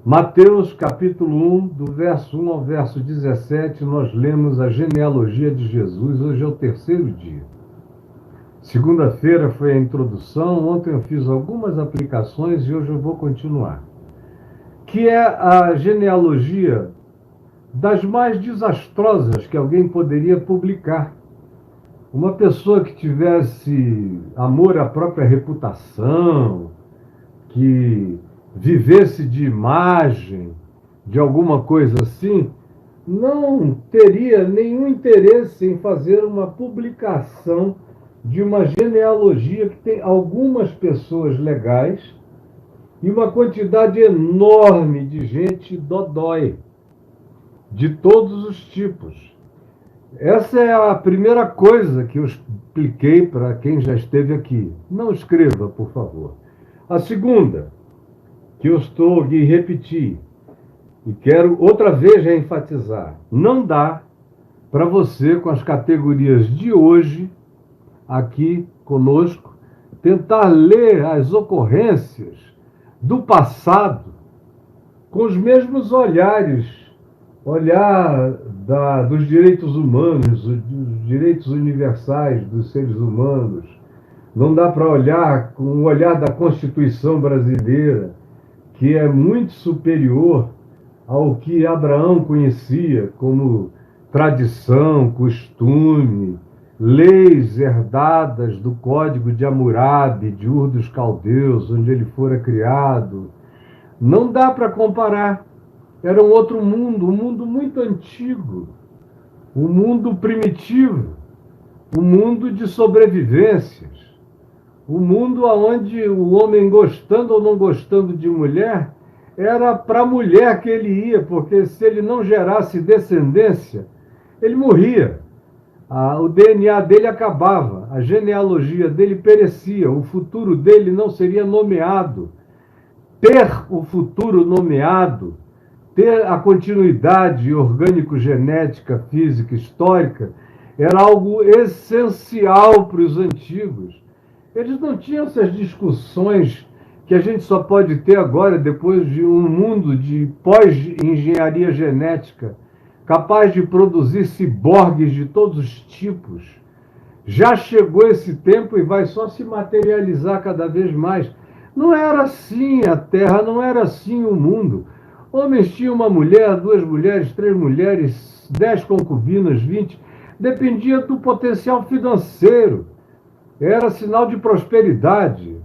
Mateus capítulo 1, do verso 1 ao verso 17, nós lemos a genealogia de Jesus. Hoje é o terceiro dia. Segunda-feira foi a introdução, ontem eu fiz algumas aplicações e hoje eu vou continuar. Que é a genealogia das mais desastrosas que alguém poderia publicar. Uma pessoa que tivesse amor à própria reputação, que vivesse de imagem, de alguma coisa assim, não teria nenhum interesse em fazer uma publicação de uma genealogia que tem algumas pessoas legais e uma quantidade enorme de gente dodói, de todos os tipos. Essa é a primeira coisa que eu expliquei para quem já esteve aqui. Não escreva, por favor. A segunda, que eu estou aqui repetir, e quero outra vez enfatizar, não dá para você, com as categorias de hoje, aqui conosco, tentar ler as ocorrências do passado com os mesmos olhares, dos direitos humanos, dos direitos universais dos seres humanos. Não dá para olhar com o olhar da Constituição brasileira, que é muito superior ao que Abraão conhecia como tradição, costume, leis herdadas do Código de Hammurabi, de Ur dos Caldeus, onde ele fora criado. Não dá para comparar. Era um outro mundo, um mundo muito antigo, um mundo primitivo, um mundo de sobrevivências, um mundo onde o homem, gostando ou não gostando de mulher, era para a mulher que ele ia, porque se ele não gerasse descendência, ele morria. O DNA dele acabava, a genealogia dele perecia, o futuro dele não seria nomeado. Ter o futuro nomeado, ter a continuidade orgânico-genética, física, histórica, era algo essencial para os antigos. Eles não tinham essas discussões que a gente só pode ter agora, depois de um mundo de pós-engenharia genética, capaz de produzir ciborgues de todos os tipos. Já chegou esse tempo e vai só se materializar cada vez mais. Não era assim a Terra, não era assim o mundo. Homens tinham uma mulher, 2 mulheres, 3 mulheres, 10 concubinas, 20. Dependia do potencial financeiro. Era sinal de prosperidade.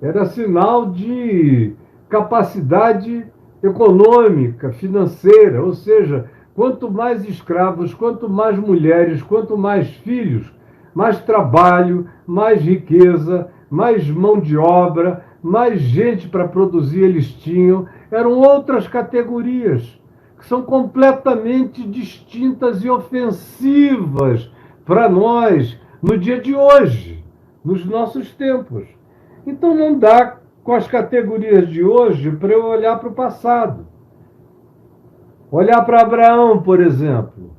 Era sinal de capacidade econômica, financeira. Ou seja, quanto mais escravos, quanto mais mulheres, quanto mais filhos, mais trabalho, mais riqueza, mais mão de obra, mais gente para produzir eles tinham. Eram outras categorias que são completamente distintas e ofensivas para nós no dia de hoje, nos nossos tempos. Então não dá, com as categorias de hoje, para eu olhar para o passado. Olhar para Abraão, por exemplo.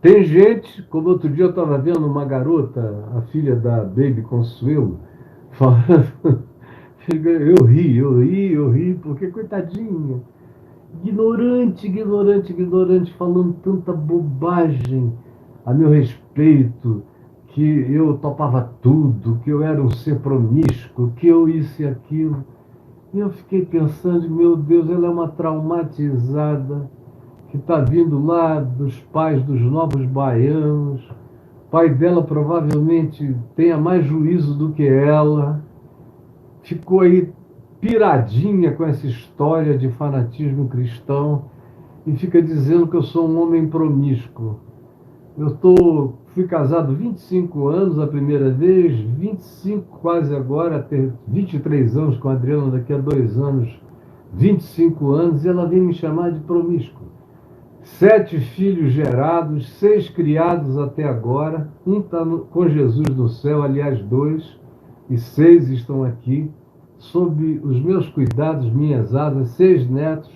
Tem gente, como outro dia eu estava vendo uma garota, a filha da Baby Consuelo, falando. Eu ri, porque coitadinha. Ignorante, falando tanta bobagem a meu respeito, que eu topava tudo, que eu era um ser promíscuo, que eu isso e aquilo. E eu fiquei pensando, meu Deus, ela é uma traumatizada, que está vindo lá dos pais dos novos baianos. O pai dela provavelmente tenha mais juízo do que ela. Ficou aí piradinha com essa história de fanatismo cristão e fica dizendo que eu sou um homem promíscuo. Fui casado 25 anos a primeira vez, 25 quase agora, ter 23 anos com a Adriana, daqui a 2 anos, 25 anos, e ela vem me chamar de promíscuo. 7 filhos gerados, 6 criados até agora, um está com Jesus no céu, aliás 2, e 6 estão aqui, sob os meus cuidados, minhas asas, 6 netos,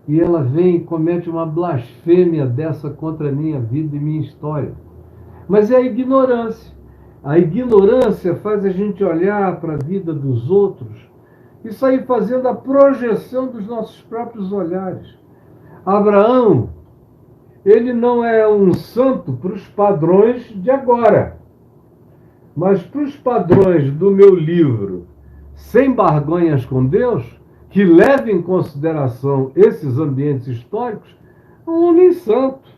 e ela vem e comete uma blasfêmia dessa contra a minha vida e minha história. Mas é a ignorância. A ignorância faz a gente olhar para a vida dos outros e sair fazendo a projeção dos nossos próprios olhares. Abraão, ele não é um santo para os padrões de agora, mas para os padrões do meu livro, Sem Barganhas com Deus, que leva em consideração esses ambientes históricos, um homem santo,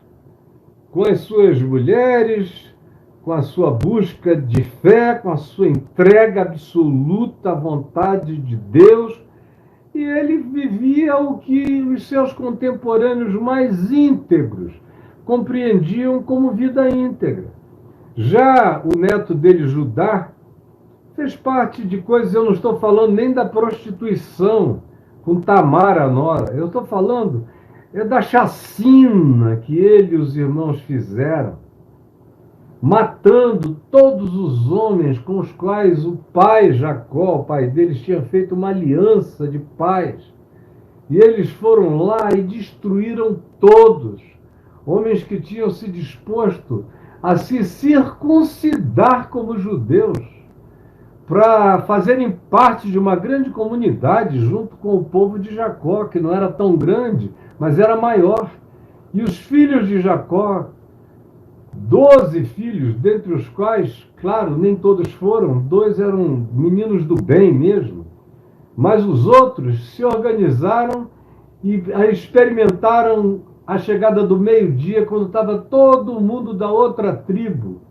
com as suas mulheres, com a sua busca de fé, com a sua entrega absoluta à vontade de Deus, e ele vivia o que os seus contemporâneos mais íntegros compreendiam como vida íntegra. Já o neto dele, Judá, fez parte de coisas, eu não estou falando nem da prostituição com Tamar, a nora, eu estou falando da chacina que ele e os irmãos fizeram, matando todos os homens com os quais o pai Jacó, o pai deles, tinha feito uma aliança de paz. E eles foram lá e destruíram todos, homens que tinham se disposto a se circuncidar como judeus, para fazerem parte de uma grande comunidade junto com o povo de Jacó, que não era tão grande, mas era maior. E os filhos de Jacó, 12 filhos, dentre os quais, claro, nem todos foram, 2 eram meninos do bem mesmo, mas os outros se organizaram e experimentaram a chegada do meio-dia, quando estava todo mundo da outra tribo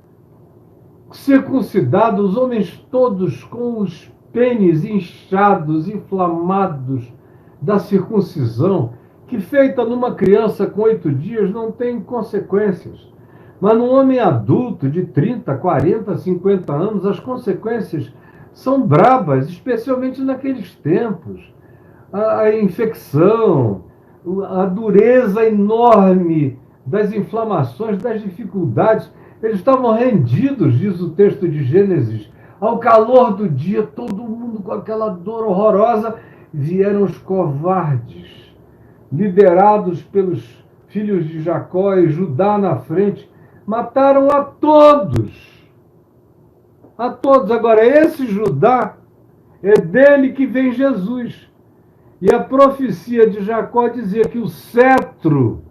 circuncidado, os homens todos com os pênis inchados, inflamados da circuncisão, que feita numa criança com 8 dias não tem consequências. Mas num homem adulto de 30, 40, 50 anos, as consequências são brabas, especialmente naqueles tempos. A infecção, a dureza enorme das inflamações, das dificuldades. Eles estavam rendidos, diz o texto de Gênesis, ao calor do dia, todo mundo com aquela dor horrorosa. Vieram os covardes, liderados pelos filhos de Jacó e Judá na frente, mataram a todos. A todos. Agora, esse Judá, é dele que vem Jesus. E a profecia de Jacó dizia que o cetro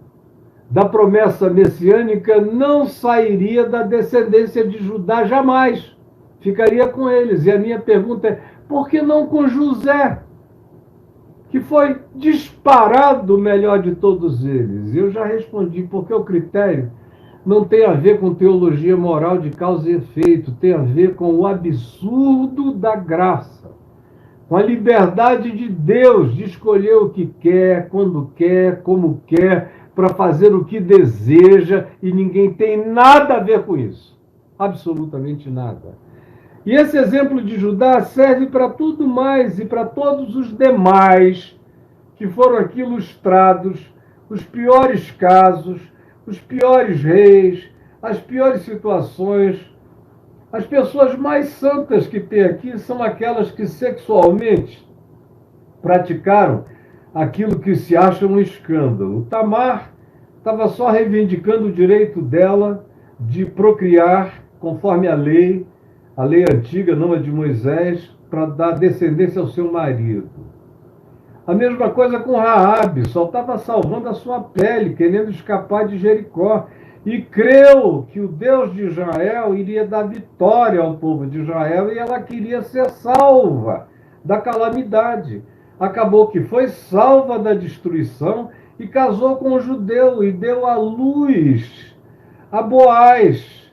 da promessa messiânica não sairia da descendência de Judá jamais. Ficaria com eles. E a minha pergunta é, por que não com José, que foi disparado o melhor de todos eles? Eu já respondi, porque o critério não tem a ver com teologia moral de causa e efeito, tem a ver com o absurdo da graça, com a liberdade de Deus de escolher o que quer, quando quer, como quer, para fazer o que deseja, e ninguém tem nada a ver com isso. Absolutamente nada. E esse exemplo de Judá serve para tudo mais e para todos os demais que foram aqui ilustrados, os piores casos, os piores reis, as piores situações. As pessoas mais santas que tem aqui são aquelas que sexualmente praticaram aquilo que se acha um escândalo. Tamar estava só reivindicando o direito dela de procriar, conforme a lei antiga, não a de Moisés, para dar descendência ao seu marido. A mesma coisa com Raabe, só estava salvando a sua pele, querendo escapar de Jericó. E creu que o Deus de Israel iria dar vitória ao povo de Israel, e ela queria ser salva da calamidade. Acabou que foi salva da destruição e casou com um judeu e deu à luz a Boaz,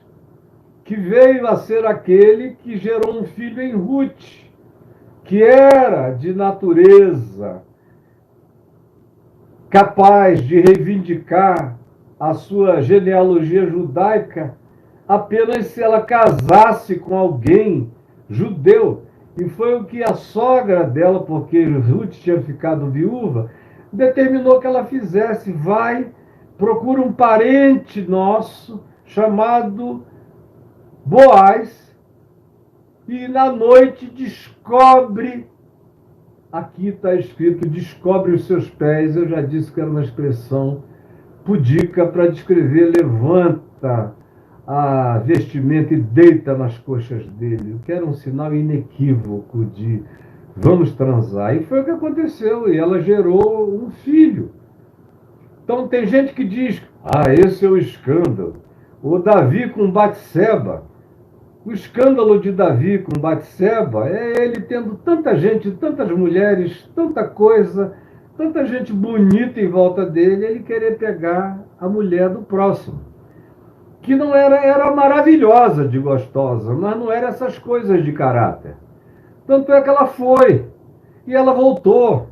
que veio a ser aquele que gerou um filho em Ruth, que era de natureza capaz de reivindicar a sua genealogia judaica apenas se ela casasse com alguém judeu. E foi o que a sogra dela, porque Ruth tinha ficado viúva, determinou que ela fizesse. Vai, procura um parente nosso chamado Boaz, e na noite descobre, aqui está escrito, descobre os seus pés. Eu já disse que era uma expressão pudica para descrever, levanta a vestimenta e deita nas coxas dele, o que era um sinal inequívoco de vamos transar. E foi o que aconteceu, e ela gerou um filho. Então tem gente que diz, esse é o escândalo. O Davi com Batseba. O escândalo de Davi com Batseba é ele tendo tanta gente, tantas mulheres, tanta coisa, tanta gente bonita em volta dele, ele querer pegar a mulher do próximo. Que não era maravilhosa de gostosa, mas não era essas coisas de caráter. Tanto é que ela foi, e ela voltou,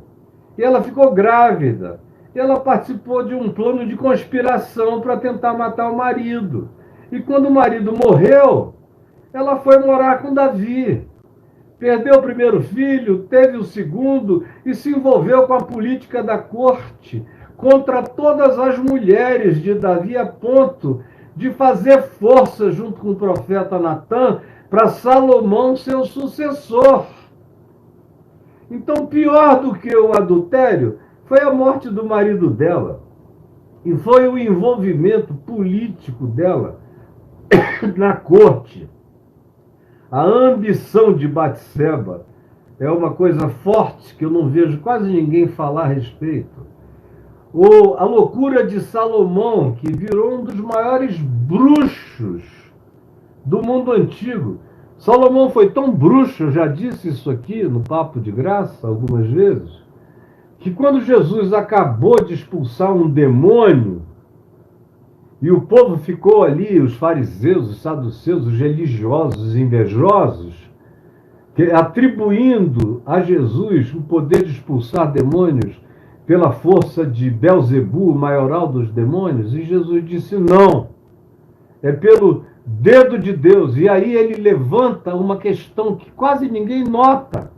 e ela ficou grávida, e ela participou de um plano de conspiração para tentar matar o marido. E quando o marido morreu, ela foi morar com Davi. Perdeu o primeiro filho, teve o segundo e se envolveu com a política da corte contra todas as mulheres de Davi, a ponto de fazer força junto com o profeta Natã para Salomão ser o sucessor. Então, pior do que o adultério foi a morte do marido dela e foi o envolvimento político dela na corte. A ambição de Batseba é uma coisa forte que eu não vejo quase ninguém falar a respeito. A loucura de Salomão, que virou um dos maiores bruxos do mundo antigo. Salomão foi tão bruxo, eu já disse isso aqui no Papo de Graça algumas vezes, que quando Jesus acabou de expulsar um demônio, e o povo ficou ali, os fariseus, os saduceus, os religiosos, os invejosos, atribuindo a Jesus o poder de expulsar demônios pela força de Belzebu, o maioral dos demônios, e Jesus disse não, é pelo dedo de Deus. E aí ele levanta uma questão que quase ninguém nota.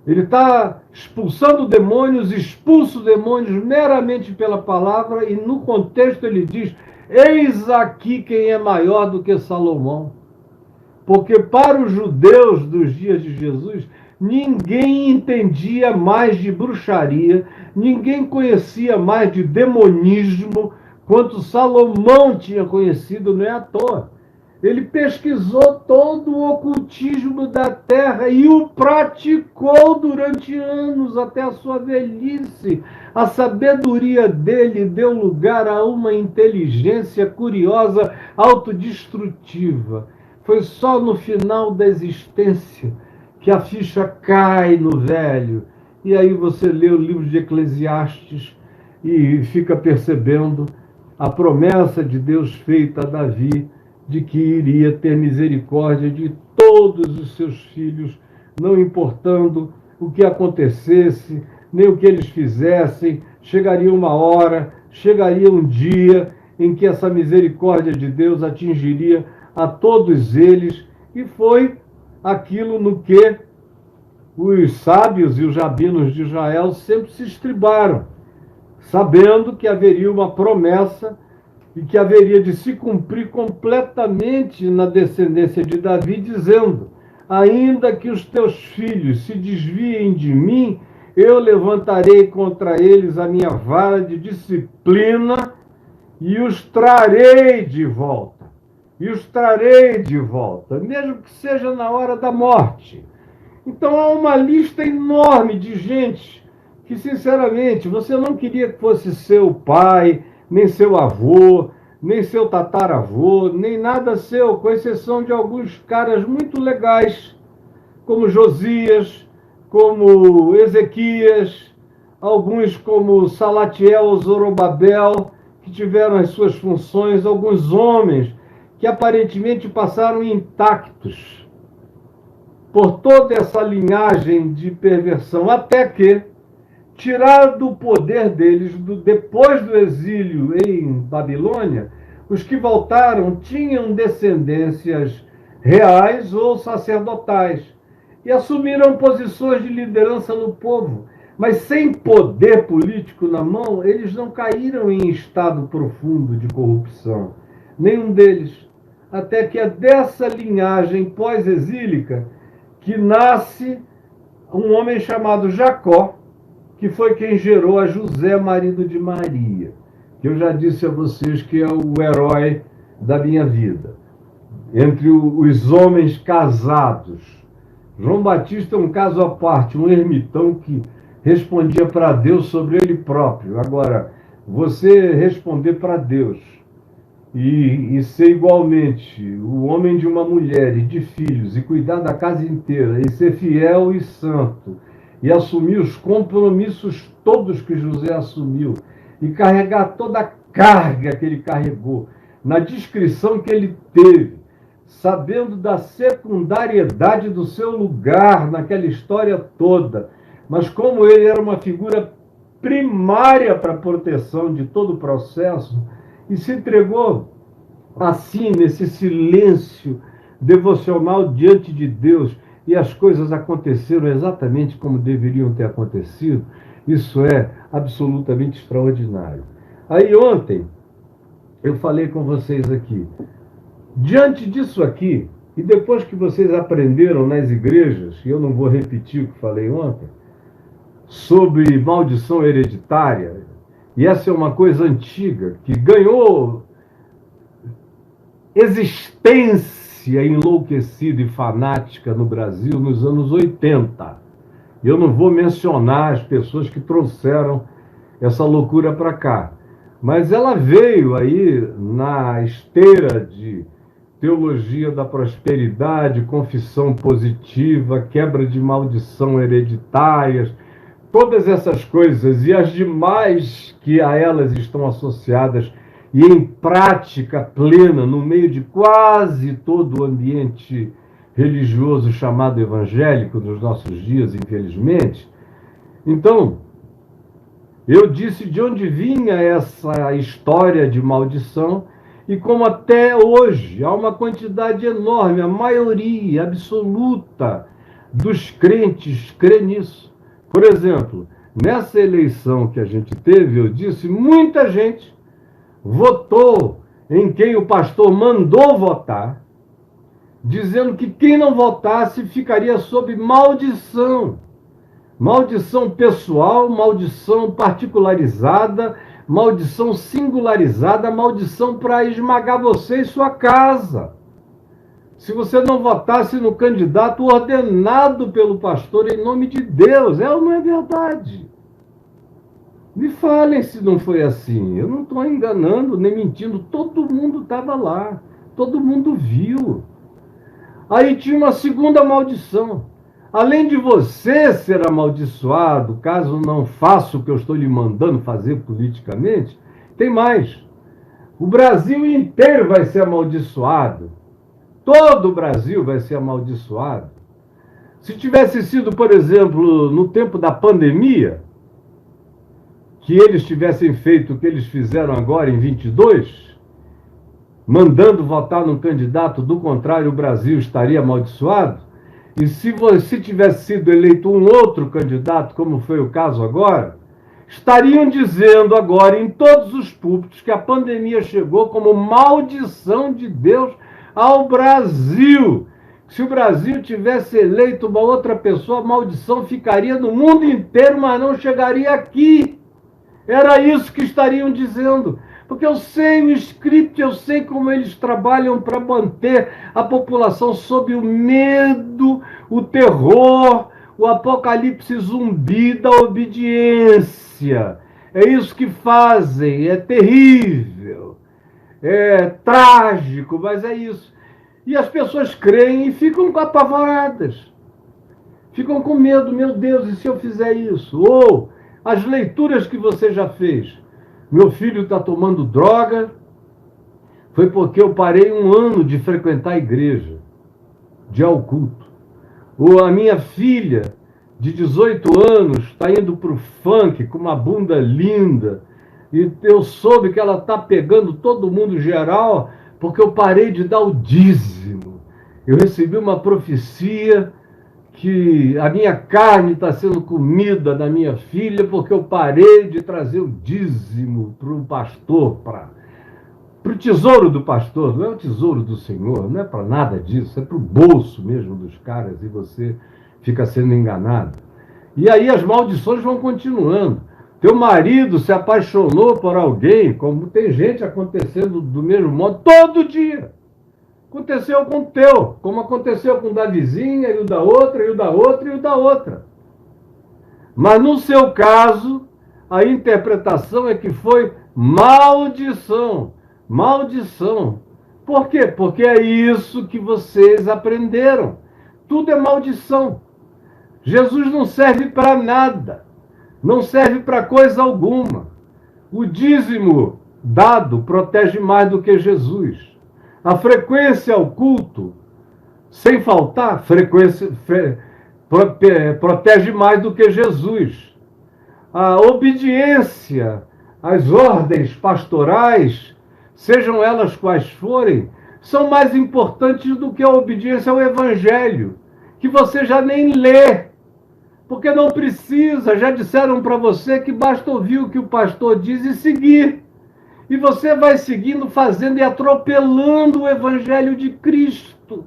Ele está expulsando demônios, expulsa demônios meramente pela palavra, e no contexto ele diz, eis aqui quem é maior do que Salomão. Porque para os judeus dos dias de Jesus, ninguém entendia mais de bruxaria, ninguém conhecia mais de demonismo, quanto Salomão tinha conhecido, não é à toa. Ele pesquisou todo o ocultismo da terra e o praticou durante anos, até a sua velhice. A sabedoria dele deu lugar a uma inteligência curiosa, autodestrutiva. Foi só no final da existência que a ficha cai no velho. E aí você lê o livro de Eclesiastes e fica percebendo a promessa de Deus feita a Davi, de que iria ter misericórdia de todos os seus filhos, não importando o que acontecesse, nem o que eles fizessem. Chegaria uma hora, chegaria um dia em que essa misericórdia de Deus atingiria a todos eles, e foi aquilo no que os sábios e os rabinos de Israel sempre se estribaram, sabendo que haveria uma promessa e que haveria de se cumprir completamente na descendência de Davi, dizendo, ainda que os teus filhos se desviem de mim, eu levantarei contra eles a minha vara de disciplina e os trarei de volta. E os trarei de volta, mesmo que seja na hora da morte. Então há uma lista enorme de gente que, sinceramente, você não queria que fosse seu pai, nem seu avô, nem seu tataravô, nem nada seu, com exceção de alguns caras muito legais, como Josias, como Ezequias, alguns como Salatiel, Zorobabel, que tiveram as suas funções, alguns homens que aparentemente passaram intactos por toda essa linhagem de perversão, até que, tirado do poder deles, depois do exílio em Babilônia, os que voltaram tinham descendências reais ou sacerdotais e assumiram posições de liderança no povo, mas sem poder político na mão, eles não caíram em estado profundo de corrupção, nenhum deles, até que é dessa linhagem pós-exílica que nasce um homem chamado Jacó, que foi quem gerou a José, marido de Maria, que eu já disse a vocês que é o herói da minha vida. Entre os homens casados, João Batista é um caso à parte, um ermitão que respondia para Deus sobre ele próprio. Agora, você responder para Deus e ser igualmente o homem de uma mulher e de filhos, e cuidar da casa inteira, e ser fiel e santo, e assumir os compromissos todos que José assumiu, e carregar toda a carga que ele carregou, na descrição que ele teve, sabendo da secundariedade do seu lugar naquela história toda, mas como ele era uma figura primária para a proteção de todo o processo, e se entregou assim, nesse silêncio devocional diante de Deus, e as coisas aconteceram exatamente como deveriam ter acontecido. Isso é absolutamente extraordinário. Aí ontem, eu falei com vocês aqui, diante disso aqui, e depois que vocês aprenderam nas igrejas, e eu não vou repetir o que falei ontem, sobre maldição hereditária, e essa é uma coisa antiga, que ganhou existência enlouquecida e fanática no Brasil nos anos 80. Eu não vou mencionar as pessoas que trouxeram essa loucura para cá, mas ela veio aí na esteira de teologia da prosperidade, confissão positiva, quebra de maldição hereditárias, todas essas coisas e as demais que a elas estão associadas e em prática plena no meio de quase todo o ambiente religioso chamado evangélico dos nossos dias, infelizmente. Então, eu disse de onde vinha essa história de maldição e como até hoje há uma quantidade enorme, a maioria absoluta dos crentes crê nisso. Por exemplo, nessa eleição que a gente teve, eu disse, muita gente votou em quem o pastor mandou votar, dizendo que quem não votasse ficaria sob maldição. Maldição pessoal, maldição particularizada, maldição singularizada, maldição para esmagar você e sua casa. Se você não votasse no candidato ordenado pelo pastor em nome de Deus, é ou não é verdade? Me falem se não foi assim. Eu não estou enganando nem mentindo. Todo mundo estava lá. Todo mundo viu. Aí tinha uma segunda maldição. Além de você ser amaldiçoado, caso não faça o que eu estou lhe mandando fazer politicamente, tem mais. O Brasil inteiro vai ser amaldiçoado. Todo o Brasil vai ser amaldiçoado. Se tivesse sido, por exemplo, no tempo da pandemia, que eles tivessem feito o que eles fizeram agora em 22, mandando votar num candidato, do contrário, o Brasil estaria amaldiçoado. E se você tivesse sido eleito um outro candidato, como foi o caso agora, estariam dizendo agora em todos os púlpitos que a pandemia chegou como maldição de Deus ao Brasil. Se o Brasil tivesse eleito uma outra pessoa, a maldição ficaria no mundo inteiro, mas não chegaria aqui. Era isso que estariam dizendo. Porque eu sei o script, eu sei como eles trabalham para manter a população sob o medo, o terror, o apocalipse zumbi da obediência. É isso que fazem, é terrível, é trágico, mas é isso. E as pessoas creem e ficam apavoradas. Ficam com medo, meu Deus, e se eu fizer isso? Ou as leituras que você já fez. Meu filho está tomando droga, foi porque eu parei um ano de frequentar a igreja, de ir ao culto. Ou a minha filha, de 18 anos, está indo para o funk com uma bunda linda, e eu soube que ela está pegando todo mundo geral, porque eu parei de dar o dízimo. Eu recebi uma profecia que a minha carne está sendo comida da minha filha porque eu parei de trazer o dízimo para o pastor, para o tesouro do pastor. Não é o tesouro do Senhor, não é para nada disso, é para o bolso mesmo dos caras e você fica sendo enganado. E aí as maldições vão continuando. Teu marido se apaixonou por alguém, como tem gente acontecendo do mesmo modo todo dia. Aconteceu com o teu, como aconteceu com o da vizinha, e o da outra, e o da outra, e o da outra. Mas no seu caso, a interpretação é que foi maldição. Maldição. Por quê? Porque é isso que vocês aprenderam. Tudo é maldição. Jesus não serve para nada. Não serve para coisa alguma. O dízimo dado protege mais do que Jesus. A frequência ao culto, sem faltar, protege mais do que Jesus. A obediência às ordens pastorais, sejam elas quais forem, são mais importantes do que a obediência ao Evangelho, que você já nem lê, porque não precisa, já disseram para você que basta ouvir o que o pastor diz e seguir. E você vai seguindo, fazendo e atropelando o Evangelho de Cristo,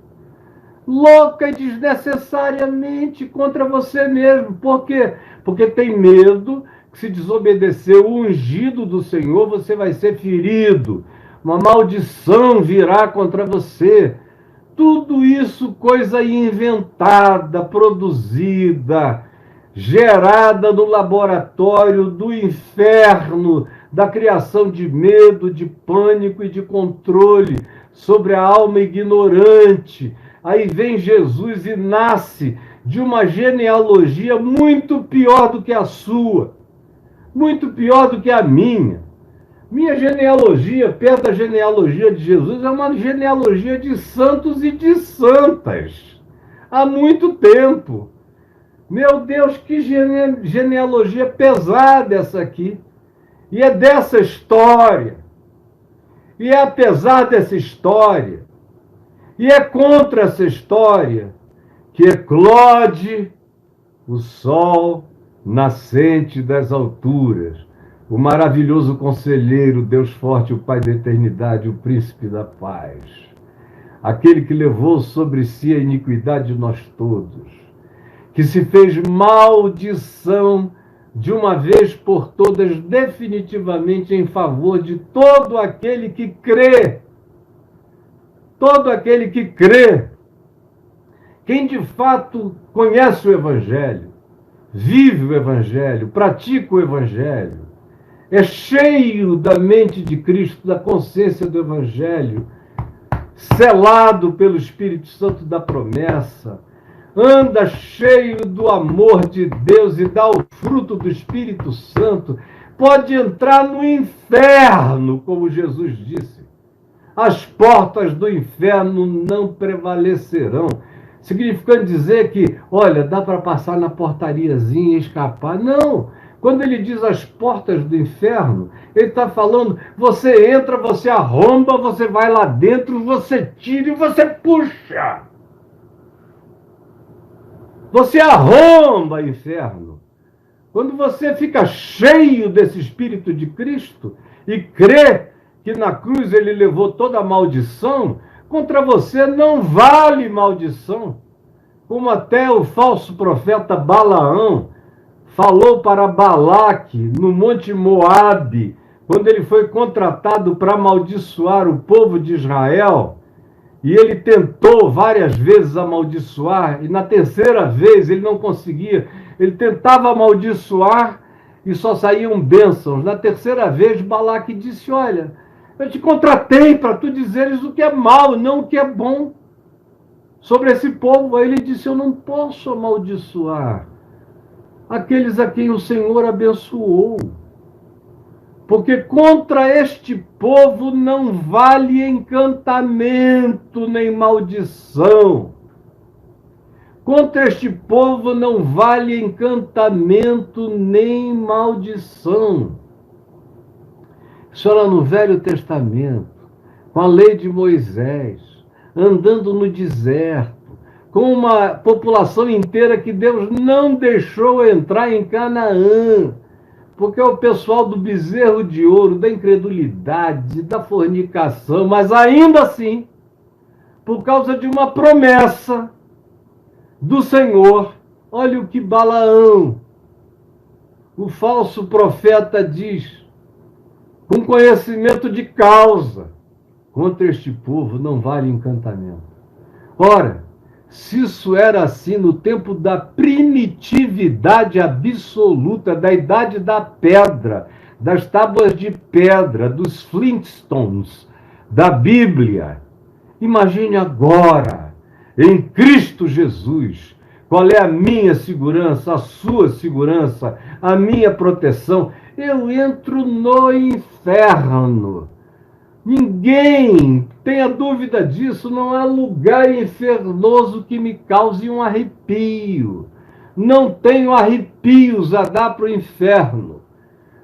louca e desnecessariamente contra você mesmo. Por quê? Porque tem medo que, se desobedecer o ungido do Senhor, você vai ser ferido. Uma maldição virá contra você. Tudo isso coisa inventada, produzida, gerada no laboratório do inferno, da criação de medo, de pânico e de controle sobre a alma ignorante. Aí vem Jesus e nasce de uma genealogia muito pior do que a sua, muito pior do que a minha. Minha genealogia, perto da genealogia de Jesus, é uma genealogia de santos e de santas. Há muito tempo. Meu Deus, que genealogia pesada essa aqui. E é dessa história. E é apesar dessa história. E é contra essa história que eclode o sol nascente das alturas, o maravilhoso conselheiro, Deus forte, o Pai da eternidade, o príncipe da paz, aquele que levou sobre si a iniquidade de nós todos, que se fez maldição de uma vez por todas, definitivamente em favor de todo aquele que crê. Todo aquele que crê. Quem de fato conhece o Evangelho, vive o Evangelho, pratica o Evangelho, é cheio da mente de Cristo, da consciência do Evangelho, selado pelo Espírito Santo da promessa, anda cheio do amor de Deus e dá o fruto do Espírito Santo, pode entrar no inferno, como Jesus disse. As portas do inferno não prevalecerão. Significando dizer que, olha, dá para passar na portariazinha e escapar. Não! Quando ele diz as portas do inferno, ele está falando, você entra, você arromba, você vai lá dentro, você tira e você puxa. Você arromba, inferno. Quando você fica cheio desse Espírito de Cristo e crê que na cruz ele levou toda a maldição, contra você não vale maldição. Como até o falso profeta Balaão falou para Balaque no Monte Moabe, quando ele foi contratado para amaldiçoar o povo de Israel, e ele tentou várias vezes amaldiçoar, e na terceira vez ele não conseguia. Ele tentava amaldiçoar e só saíam bênçãos. Na terceira vez, Balaque disse, olha, eu te contratei para tu dizeres o que é mal, não o que é bom sobre esse povo. Aí ele disse, eu não posso amaldiçoar aqueles a quem o Senhor abençoou, porque contra este povo não vale encantamento nem maldição. Contra este povo não vale encantamento nem maldição. Isso era no Velho Testamento, com a lei de Moisés, andando no deserto, com uma população inteira que Deus não deixou entrar em Canaã, porque é o pessoal do bezerro de ouro, da incredulidade, da fornicação, mas ainda assim, por causa de uma promessa do Senhor, olha o que Balaão, o falso profeta, diz, com conhecimento de causa. contra este povo não vale encantamento. Ora, se isso era assim no tempo da primitividade absoluta, da idade da pedra, das tábuas de pedra, dos Flintstones, da Bíblia, imagine agora, em Cristo Jesus, qual é a minha segurança, a sua segurança, a minha proteção. Eu entro no inferno. Ninguém tenha dúvida disso, não há lugar infernoso que me cause um arrepio. Não tenho arrepios a dar para o inferno.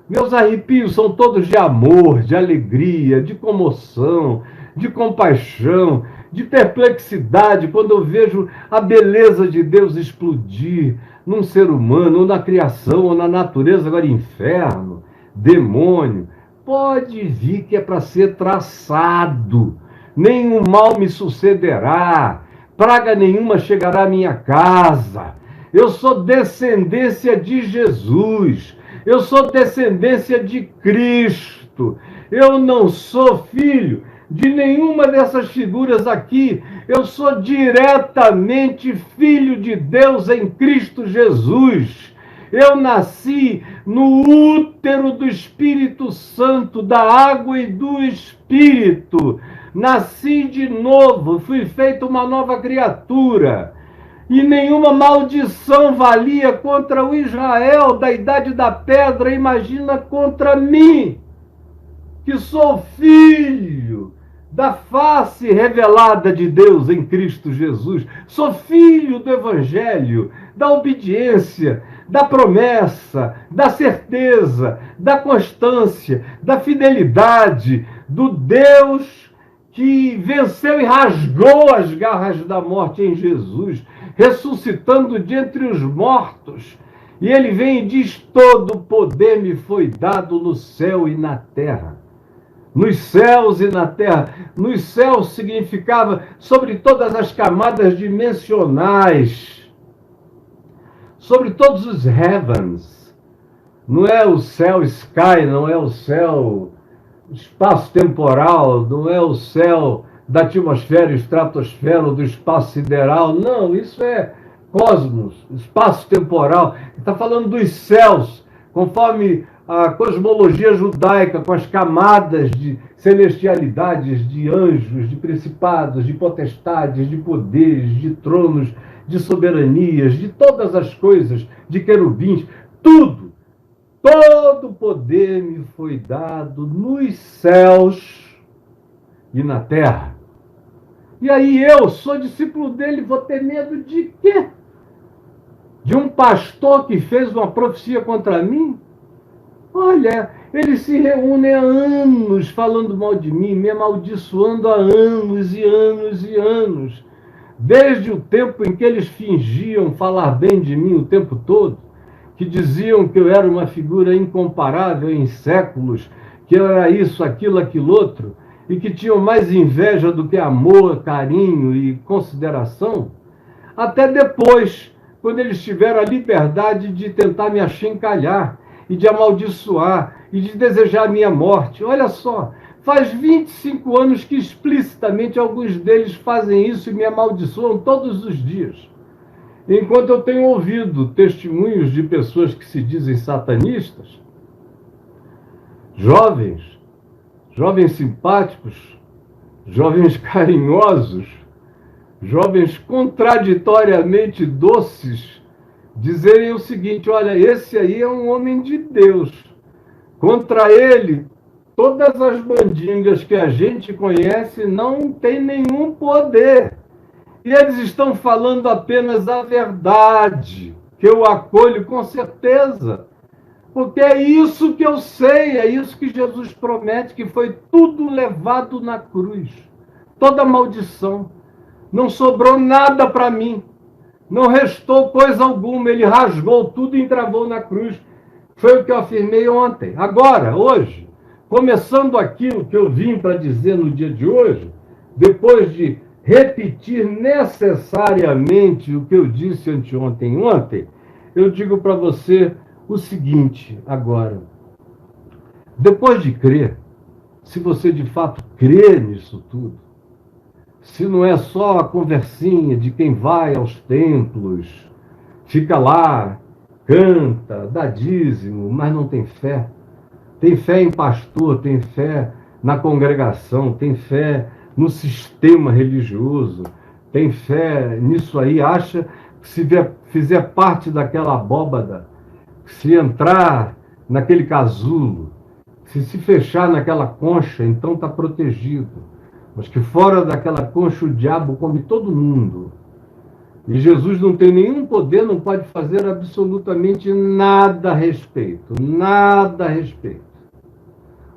Meus arrepios são todos de amor, de alegria, de comoção, de compaixão, de perplexidade, quando eu vejo a beleza de Deus explodir num ser humano, ou na criação, ou na natureza. Agora, inferno, demônio, pode vir que é para ser traçado. Nenhum mal me sucederá, praga nenhuma chegará à minha casa. Eu sou descendência de Jesus. Eu sou descendência de Cristo. Eu não sou filho de nenhuma dessas figuras aqui. Eu sou diretamente filho de Deus em Cristo Jesus. Eu nasci no útero do Espírito Santo, da água e do Espírito. Nasci de novo, fui feito uma nova criatura. E nenhuma maldição valia contra o Israel da idade da pedra, imagina contra mim, que sou filho da face revelada de Deus em Cristo Jesus. Sou filho do Evangelho, da obediência, da promessa, da certeza, da constância, da fidelidade, do Deus que venceu e rasgou as garras da morte em Jesus, ressuscitando de entre os mortos. E ele vem e diz: todo poder me foi dado no céu e na terra. Nos céus e na terra. Nos céus significava sobre todas as camadas dimensionais, sobre todos os heavens. Não é o céu sky, não é o céu espaço-temporal, não é o céu da atmosfera, estratosfera, ou do espaço sideral. Não, isso é cosmos, espaço-temporal. Está falando dos céus, conforme a cosmologia judaica, com as camadas de celestialidades, de anjos, de principados, de potestades, de poderes, de tronos, de soberanias, de todas as coisas, de querubins, tudo. Todo poder me foi dado nos céus e na terra. E aí eu sou discípulo dele, vou ter medo de quê? De um pastor que fez uma profecia contra mim? Olha, eles se reúnem há anos falando mal de mim, me amaldiçoando há anos e anos e anos. Desde o tempo em que eles fingiam falar bem de mim o tempo todo, que diziam que eu era uma figura incomparável em séculos, que eu era isso, aquilo, aquilo outro, e que tinham mais inveja do que amor, carinho e consideração, até depois, quando eles tiveram a liberdade de tentar me achincalhar, e de amaldiçoar, e de desejar a minha morte. Olha só, faz 25 anos que explicitamente alguns deles fazem isso e me amaldiçoam todos os dias. Enquanto eu tenho ouvido testemunhos de pessoas que se dizem satanistas, jovens simpáticos, jovens carinhosos, jovens contraditoriamente doces, dizerem o seguinte: olha, esse aí é um homem de Deus. Contra ele, todas as mandingas que a gente conhece não tem nenhum poder. E eles estão falando apenas a verdade, que eu acolho com certeza. Porque é isso que eu sei, é isso que Jesus promete, que foi tudo levado na cruz. Toda maldição. Não sobrou nada para mim. Não restou coisa alguma. Ele rasgou tudo e entravou na cruz. Foi o que eu afirmei ontem. Agora, hoje, começando aquilo que eu vim para dizer no dia de hoje, depois de repetir necessariamente o que eu disse anteontem e ontem, eu digo para você o seguinte agora. Depois de crer, se você de fato crê nisso tudo, se não é só a conversinha de quem vai aos templos, fica lá, canta, dá dízimo, mas não tem fé. Tem fé em pastor, tem fé na congregação, tem fé no sistema religioso, tem fé nisso aí, acha que se fizer parte daquela abóbada, se entrar naquele casulo, se fechar naquela concha, então está protegido. Mas que fora daquela concha o diabo come todo mundo. E Jesus não tem nenhum poder, não pode fazer absolutamente nada a respeito. Nada a respeito.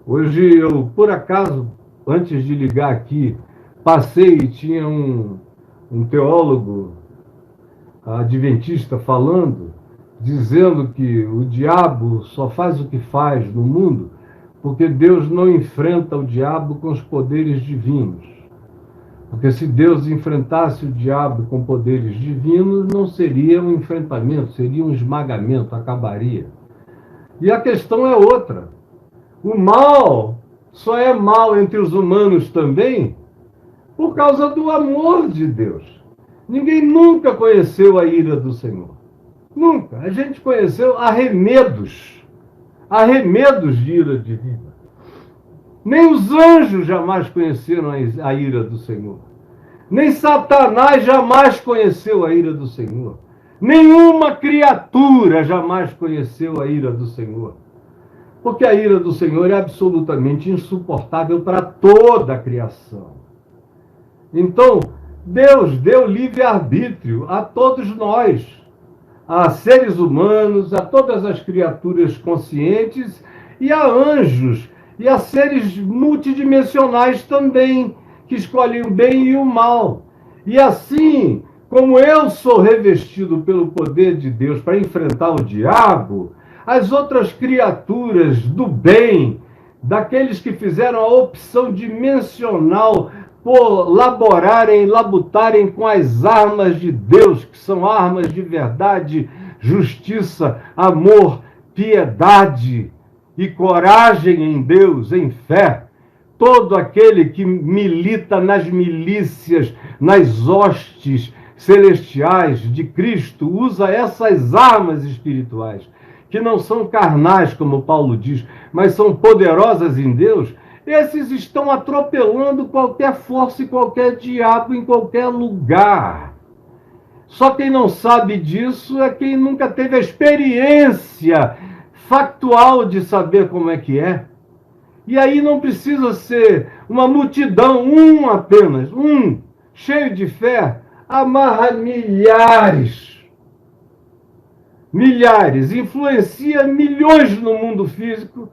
Hoje eu, por acaso, antes de ligar aqui, passei e tinha um teólogo adventista falando, dizendo que o diabo só faz o que faz no mundo porque Deus não enfrenta o diabo com os poderes divinos. Porque se Deus enfrentasse o diabo com poderes divinos, não seria um enfrentamento, seria um esmagamento, acabaria. E a questão é outra. O mal só é mal entre os humanos também por causa do amor de Deus. Ninguém nunca conheceu a ira do Senhor. Nunca. A gente conheceu arremedos de ira divina. Nem os anjos jamais conheceram a ira do Senhor. Nem Satanás jamais conheceu a ira do Senhor. Nenhuma criatura jamais conheceu a ira do Senhor. Porque a ira do Senhor é absolutamente insuportável para toda a criação. Então, Deus deu livre-arbítrio a todos nós, a seres humanos, a todas as criaturas conscientes e a anjos, e a seres multidimensionais também, que escolhem o bem e o mal. E assim, como eu sou revestido pelo poder de Deus para enfrentar o diabo, as outras criaturas do bem, daqueles que fizeram a opção dimensional por labutarem com as armas de Deus, que são armas de verdade, justiça, amor, piedade e coragem em Deus, em fé. Todo aquele que milita nas milícias, nas hostes celestiais de Cristo, usa essas armas espirituais, que não são carnais, como Paulo diz, mas são poderosas em Deus. Esses estão atropelando qualquer força e qualquer diabo em qualquer lugar. Só quem não sabe disso é quem nunca teve a experiência factual de saber como é que é. E aí não precisa ser uma multidão, um apenas, cheio de fé, amarra milhares, influencia milhões no mundo físico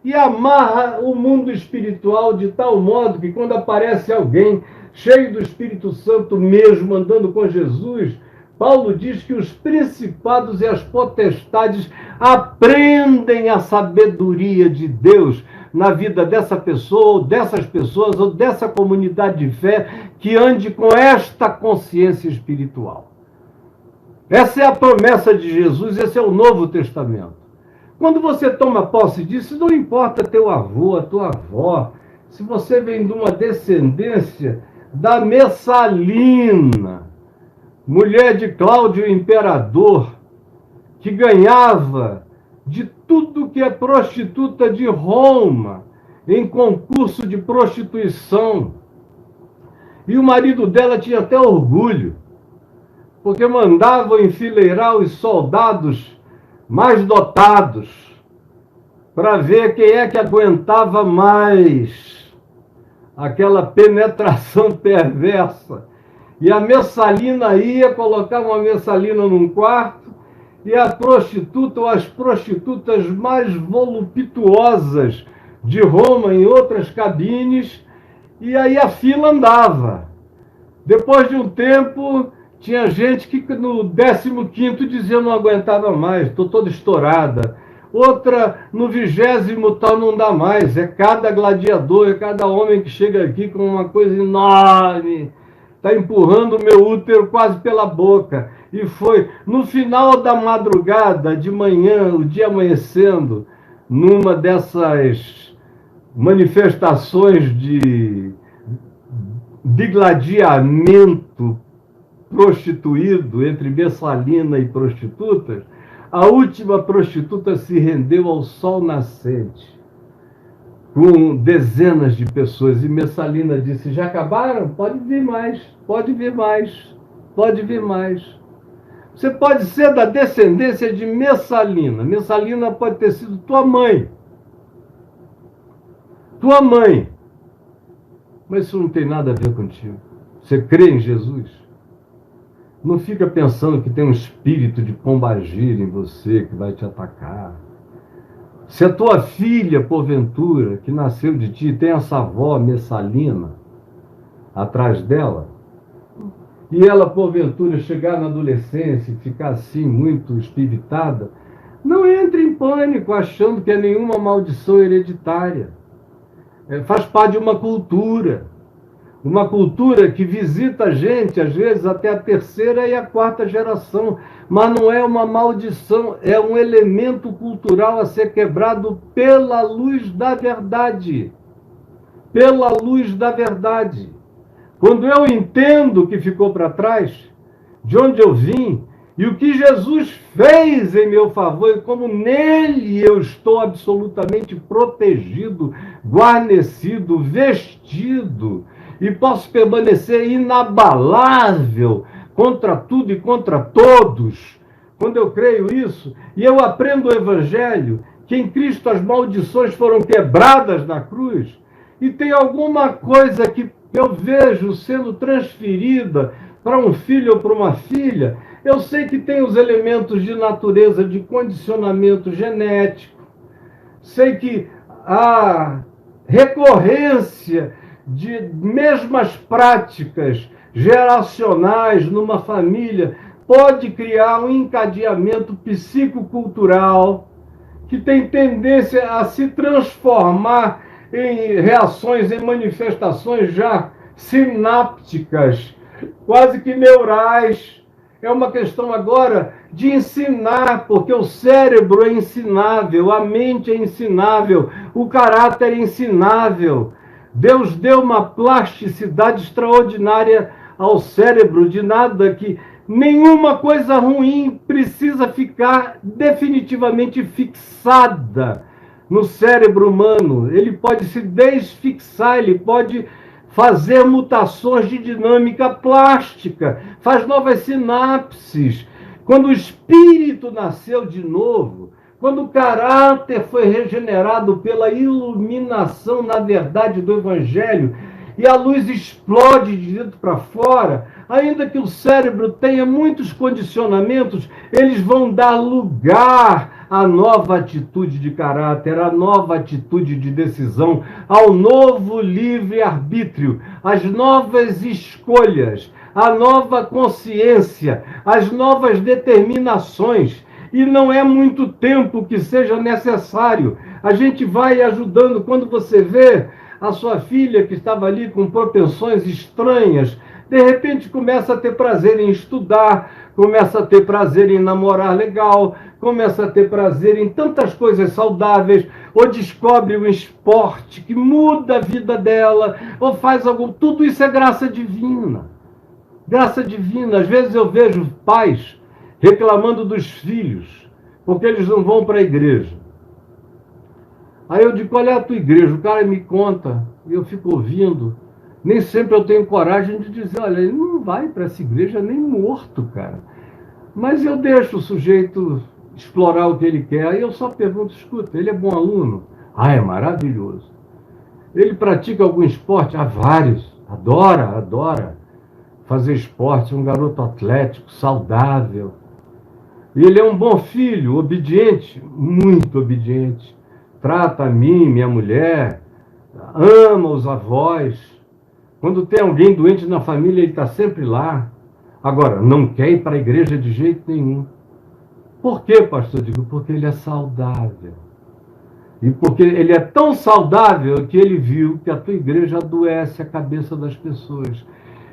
e amarra o mundo espiritual de tal modo que quando aparece alguém cheio do Espírito Santo mesmo, andando com Jesus, Paulo diz que os principados e as potestades aprendem a sabedoria de Deus na vida dessa pessoa, ou dessas pessoas, ou dessa comunidade de fé que ande com esta consciência espiritual. Essa é a promessa de Jesus, esse é o Novo Testamento. Quando você toma posse disso, não importa teu avô, a tua avó, se você vem de uma descendência da Messalina, mulher de Cláudio Imperador, que ganhava de tudo que é prostituta de Roma em concurso de prostituição. E o marido dela tinha até orgulho, porque mandavam enfileirar os soldados mais dotados para ver quem é que aguentava mais aquela penetração perversa. E a Messalina ia, colocava uma Messalina num quarto, e a prostituta ou as prostitutas mais voluptuosas de Roma em outras cabines, e aí a fila andava. Depois de um tempo, tinha gente que no 15º dizia: eu não aguentava mais, estou toda estourada. Outra, no 20º tal, não dá mais. É cada gladiador, é cada homem que chega aqui com uma coisa enorme, está empurrando o meu útero quase pela boca. E foi no final da madrugada, de manhã, o dia amanhecendo, numa dessas manifestações de gladiamento prostituído entre Messalina e prostitutas, a última prostituta se rendeu ao sol nascente, com dezenas de pessoas, e Messalina disse: já acabaram? Pode vir mais, pode vir mais, pode vir mais. Você pode ser da descendência de Messalina. Messalina pode ter sido tua mãe. Tua mãe. Mas isso não tem nada a ver contigo. Você crê em Jesus? Não fica pensando que tem um espírito de pombagira em você que vai te atacar. Se a tua filha, porventura, que nasceu de ti, tem essa avó Messalina atrás dela, e ela, porventura, chegar na adolescência e ficar assim, muito espiritada, não entre em pânico achando que é nenhuma maldição hereditária. Faz parte de uma cultura que visita a gente, às vezes, até a terceira e a quarta geração, mas não é uma maldição, é um elemento cultural a ser quebrado pela luz da verdade. Pela luz da verdade. Quando eu entendo o que ficou para trás, de onde eu vim, e o que Jesus fez em meu favor, e como nele eu estou absolutamente protegido, guarnecido, vestido, e posso permanecer inabalável contra tudo e contra todos. Quando eu creio isso, e eu aprendo o Evangelho, que em Cristo as maldições foram quebradas na cruz, e tem alguma coisa que eu vejo sendo transferida para um filho ou para uma filha, eu sei que tem os elementos de natureza, de condicionamento genético, sei que a recorrência de mesmas práticas geracionais numa família pode criar um encadeamento psicocultural que tem tendência a se transformar em reações, em manifestações já sinápticas, quase que neurais. É uma questão agora de ensinar, porque o cérebro é ensinável, a mente é ensinável, o caráter é ensinável. Deus deu uma plasticidade extraordinária ao cérebro, de nada que nenhuma coisa ruim precisa ficar definitivamente fixada no cérebro humano. Ele pode se desfixar, ele pode fazer mutações de dinâmica plástica, faz novas sinapses. Quando o espírito nasceu de novo, quando o caráter foi regenerado pela iluminação na verdade do Evangelho, e a luz explode de dentro para fora, ainda que o cérebro tenha muitos condicionamentos, eles vão dar lugar à nova atitude de caráter, à nova atitude de decisão, ao novo livre-arbítrio, às novas escolhas, à nova consciência, às novas determinações. E não é muito tempo que seja necessário. A gente vai ajudando. Quando você vê a sua filha que estava ali com propensões estranhas, de repente começa a ter prazer em estudar, começa a ter prazer em namorar legal, começa a ter prazer em tantas coisas saudáveis, ou descobre um esporte que muda a vida dela, ou faz algo. Tudo isso é graça divina. Graça divina. Às vezes eu vejo pais reclamando dos filhos, porque eles não vão para a igreja. Aí eu digo: qual é a tua igreja? O cara me conta, e eu fico ouvindo. Nem sempre eu tenho coragem de dizer: olha, ele não vai para essa igreja nem morto, cara. Mas eu deixo o sujeito explorar o que ele quer. Aí eu só pergunto: escuta, ele é bom aluno? Ah, é maravilhoso. Ele pratica algum esporte? Ah, vários. Adora fazer esporte. É um garoto atlético, saudável. E ele é um bom filho, obediente, muito obediente. Trata a mim, minha mulher, ama os avós. Quando tem alguém doente na família, ele está sempre lá. Agora, não quer ir para a igreja de jeito nenhum. Por quê, pastor? Eu digo: porque ele é saudável. E porque ele é tão saudável que ele viu que a tua igreja adoece a cabeça das pessoas.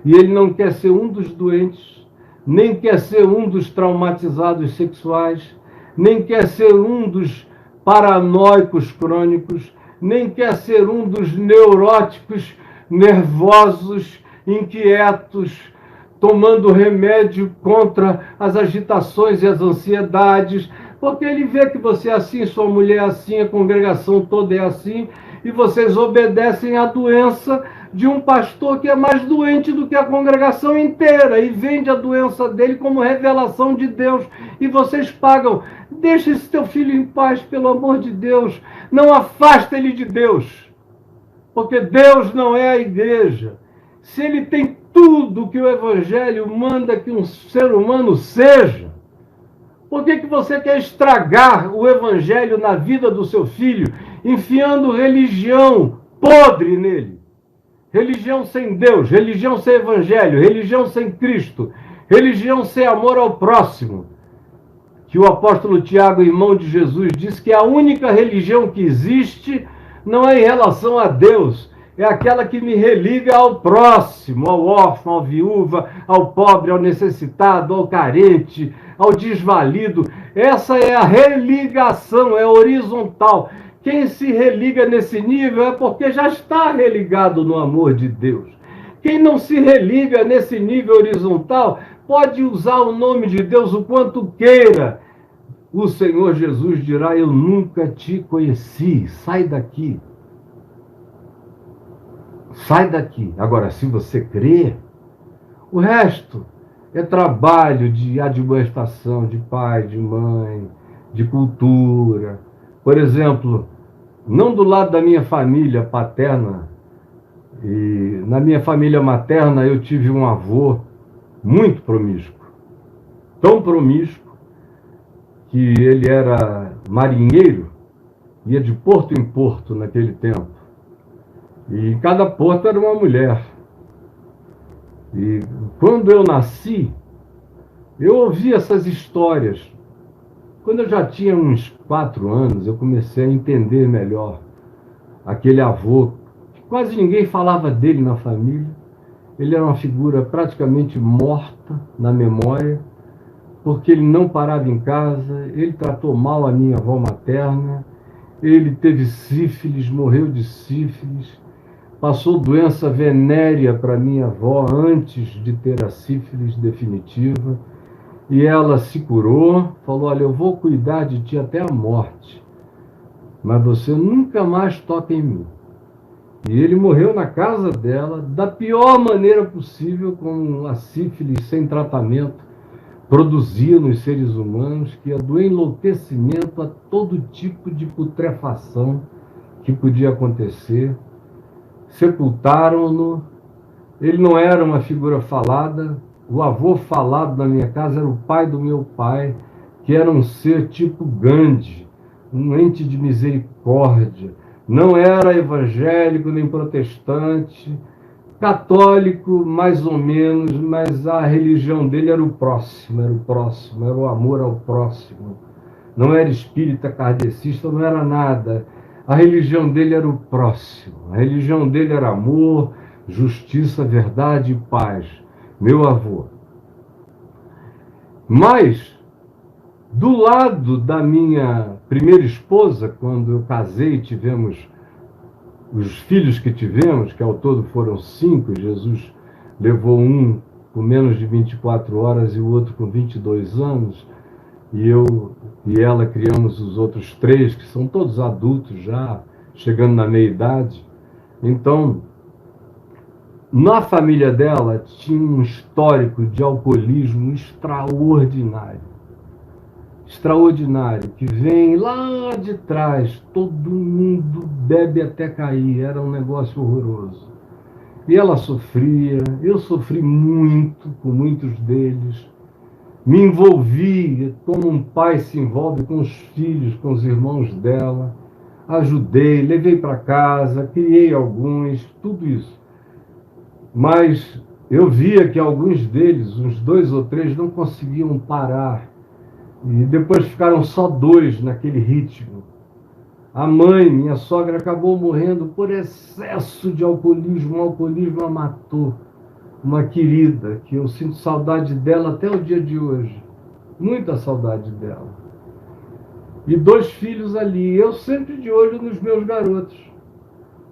E ele não quer ser um dos doentes, nem quer ser um dos traumatizados sexuais, nem quer ser um dos paranoicos crônicos, nem quer ser um dos neuróticos, nervosos, inquietos, tomando remédio contra as agitações e as ansiedades, porque ele vê que você é assim, sua mulher é assim, a congregação toda é assim, e vocês obedecem à doença de um pastor que é mais doente do que a congregação inteira e vende a doença dele como revelação de Deus. E vocês pagam. Deixa esse teu filho em paz, pelo amor de Deus. Não afasta ele de Deus, porque Deus não é a igreja. Se ele tem tudo que o Evangelho manda que um ser humano seja, por que você quer estragar o Evangelho na vida do seu filho, enfiando religião podre nele? Religião sem Deus, religião sem Evangelho, religião sem Cristo, religião sem amor ao próximo. Que o apóstolo Tiago, irmão de Jesus, diz que a única religião que existe não é em relação a Deus, é aquela que me religa ao próximo, ao órfão, à viúva, ao pobre, ao necessitado, ao carente, ao desvalido. Essa é a religação, é horizontal. Quem se religa nesse nível é porque já está religado no amor de Deus. Quem não se religa nesse nível horizontal pode usar o nome de Deus o quanto queira. O Senhor Jesus dirá: eu nunca te conheci, sai daqui. Sai daqui. Agora, se você crê, o resto é trabalho de admoestação, de pai, de mãe, de cultura. Por exemplo, não do lado da minha família paterna, e na minha família materna eu tive um avô muito promíscuo. Tão promíscuo que ele era marinheiro, ia de porto em porto naquele tempo. E em cada porto era uma mulher. E quando eu nasci, eu ouvi essas histórias. Quando eu já tinha uns 4 anos, eu comecei a entender melhor aquele avô. Quase ninguém falava dele na família. Ele era uma figura praticamente morta na memória, porque ele não parava em casa, ele tratou mal a minha avó materna, ele teve sífilis, morreu de sífilis, passou doença venérea para minha avó antes de ter a sífilis definitiva, e ela se curou, falou: olha, eu vou cuidar de ti até a morte, mas você nunca mais toca em mim. E ele morreu na casa dela, da pior maneira possível, com a sífilis sem tratamento, produzia nos seres humanos, que ia do enlouquecimento a todo tipo de putrefação que podia acontecer. Sepultaram-no. Ele não era uma figura falada. O avô falado na minha casa era o pai do meu pai, que era um ser tipo Gandhi, um ente de misericórdia. Não era evangélico nem protestante, católico mais ou menos, mas a religião dele era o próximo, era o amor ao próximo. Não era espírita, kardecista, não era nada. A religião dele era o próximo. A religião dele era amor, justiça, verdade e paz. Meu avô. Mas, do lado da minha primeira esposa, quando eu casei e tivemos os filhos que tivemos, que ao todo foram 5, Jesus levou um com menos de 24 horas e o outro com 22 anos, e eu e ela criamos os outros 3, que são todos adultos já, chegando na meia-idade. Então, na família dela tinha um histórico de alcoolismo extraordinário. Extraordinário, que vem lá de trás, todo mundo bebe até cair, era um negócio horroroso. E ela sofria, eu sofri muito com muitos deles, me envolvi como um pai se envolve com os filhos, com os irmãos dela, ajudei, levei para casa, criei alguns, tudo isso. Mas eu via que alguns deles, uns 2 ou 3, não conseguiam parar. E depois ficaram só 2 naquele ritmo. A mãe, minha sogra, acabou morrendo por excesso de alcoolismo. O alcoolismo a matou. Uma querida, que eu sinto saudade dela até o dia de hoje. Muita saudade dela. e 2 filhos ali. Eu sempre de olho nos meus garotos.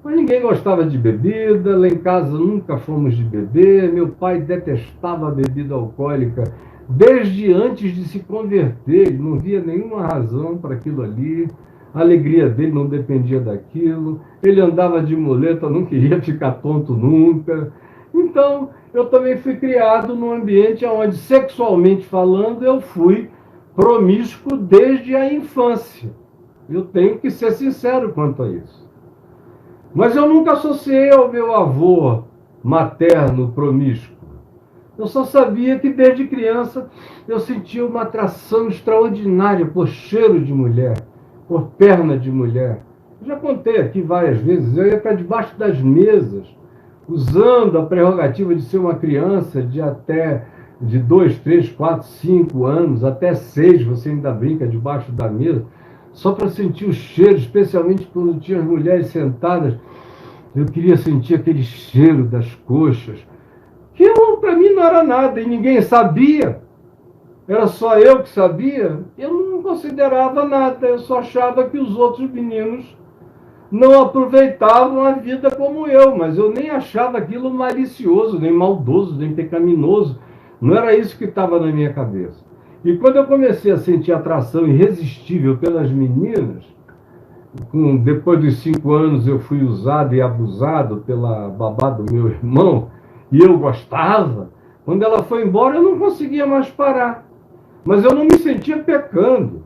Mas ninguém gostava de bebida, lá em casa nunca fomos de beber, meu pai detestava a bebida alcoólica desde antes de se converter, ele não via nenhuma razão para aquilo ali, a alegria dele não dependia daquilo, ele andava de muleta, não queria ficar tonto nunca. Então, eu também fui criado num ambiente onde, sexualmente falando, eu fui promíscuo desde a infância. Eu tenho que ser sincero quanto a isso. Mas eu nunca associei ao meu avô materno promíscuo. Eu só sabia que desde criança eu sentia uma atração extraordinária por cheiro de mulher, por perna de mulher. Eu já contei aqui várias vezes, eu ia para debaixo das mesas, usando a prerrogativa de ser uma criança de 2, 3, 4, 5 anos, até 6, você ainda brinca debaixo da mesa, só para sentir o cheiro, especialmente quando tinha as mulheres sentadas. Eu queria sentir aquele cheiro das coxas, que para mim não era nada e ninguém sabia. Era só eu que sabia. Eu não considerava nada, eu só achava que os outros meninos não aproveitavam a vida como eu, mas eu nem achava aquilo malicioso, nem maldoso, nem pecaminoso. Não era isso que estava na minha cabeça. E quando eu comecei a sentir atração irresistível pelas meninas, depois dos 5 anos eu fui usado e abusado pela babá do meu irmão, e eu gostava. Quando ela foi embora, eu não conseguia mais parar. Mas eu não me sentia pecando.